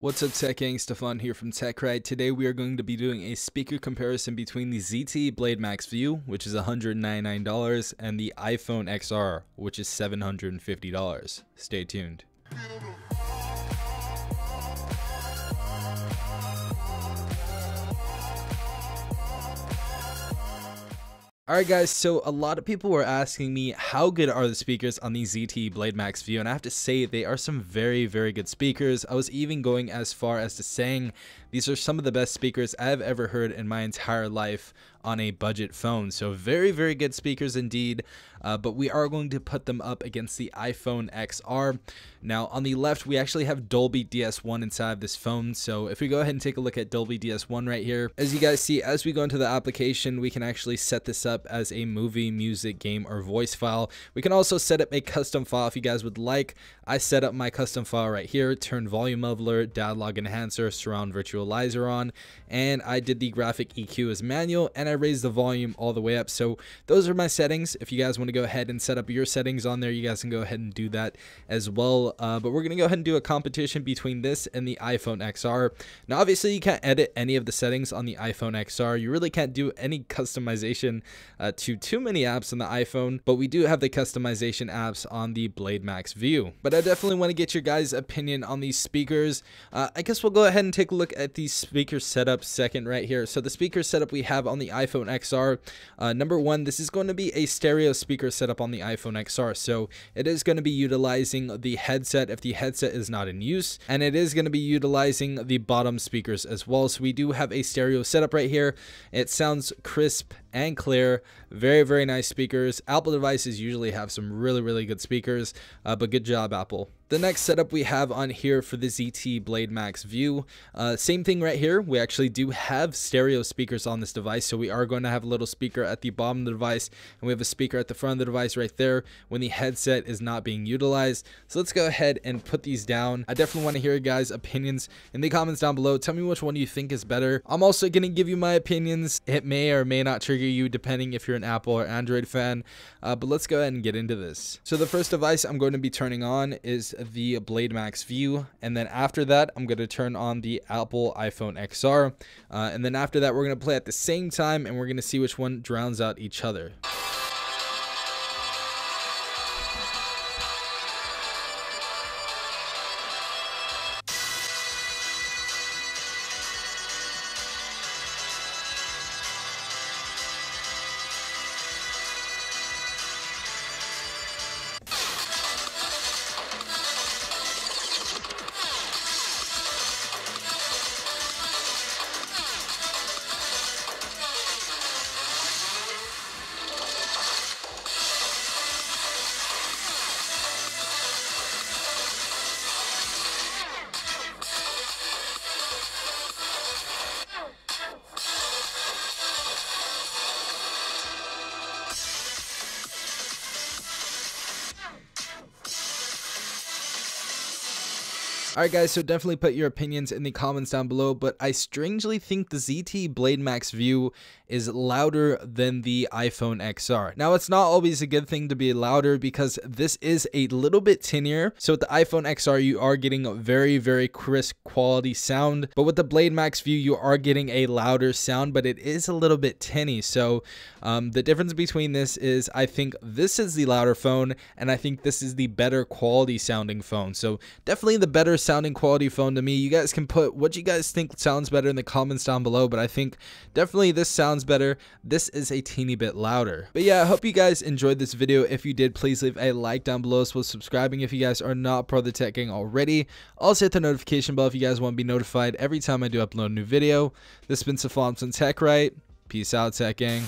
What's up, Tech Gang? Stefan here from TechRight. Today we are going to be doing a speaker comparison between the ZTE Blade Max View, which is $199, and the iPhone XR, which is $750. Stay tuned. Alright guys, so a lot of people were asking me how good are the speakers on the ZTE Blade Max View, and I have to say they are some very good speakers. I was even going as far as to saying these are some of the best speakers I've ever heard in my entire life on a budget phone. So very good speakers indeed, but we are going to put them up against the iPhone XR. Now on the left we actually have Dolby DS1 inside this phone, so if we go ahead and take a look at Dolby DS1 right here, as you guys see, as we go into the application, we can actually set this up as a movie, music, game, or voice file. We can also set up a custom file if you guys would like. I set up my custom file right here, turn volume leveler, dialogue enhancer, surround virtualizer on, and I did the graphic EQ as manual, and I raised the volume all the way up. So those are my settings. If you guys want to go ahead and set up your settings on there, you guys can go ahead and do that as well. But we're going to go ahead and do a competition between this and the iPhone XR. Now obviously you can't edit any of the settings on the iPhone XR. You really can't do any customization to too many apps on the iPhone, but we do have the customization apps on the Blade Max View. But I definitely want to get your guys' opinion on these speakers. I guess we'll go ahead and take a look at the speaker setup second right here. So the speaker setup we have on the iPhone XR, number one, this is going to be a stereo speaker setup on the iPhone XR. So it is going to be utilizing the headset if the headset is not in use, and it is going to be utilizing the bottom speakers as well. So we do have a stereo setup right here. It sounds crisp and clear. Very nice speakers. Apple devices usually have some really good speakers, but good job, Apple. The next setup we have on here for the ZTE Blade Max View, same thing right here. We actually do have stereo speakers on this device, so we are going to have a little speaker at the bottom of the device, and we have a speaker at the front of the device right there when the headset is not being utilized. So let's go ahead and put these down. I definitely want to hear your guys' opinions in the comments down below. Tell me which one you think is better. I'm also going to give you my opinions. It may or may not trigger you depending if you're an Apple or Android fan, but let's go ahead and get into this. So the first device I'm going to be turning on is the Blade Max View, and then after that I'm going to turn on the Apple iPhone XR, and then after that we're going to play at the same time, and we're going to see which one drowns out each other. Alright guys, so definitely put your opinions in the comments down below, but I strangely think the ZTE Blade Max View is louder than the iPhone XR. Now it's not always a good thing to be louder because this is a little bit tinier. So with the iPhone XR you are getting a very crisp quality sound, but with the Blade Max View you are getting a louder sound, but it is a little bit tinny. So the difference between this is I think this is the louder phone, and I think this is the better quality sounding phone. So definitely the better sounding quality phone to me. You guys can put what you guys think sounds better in the comments down below, but I think definitely this sounds better. This is a teeny bit louder. But yeah, I hope you guys enjoyed this video. If you did, please leave a like down below as well as subscribing if you guys are not part of the Tech Gang already. Also hit the notification bell if you guys want to be notified every time I do upload a new video. This has been Stefan from TechRight. Peace out, Tech Gang.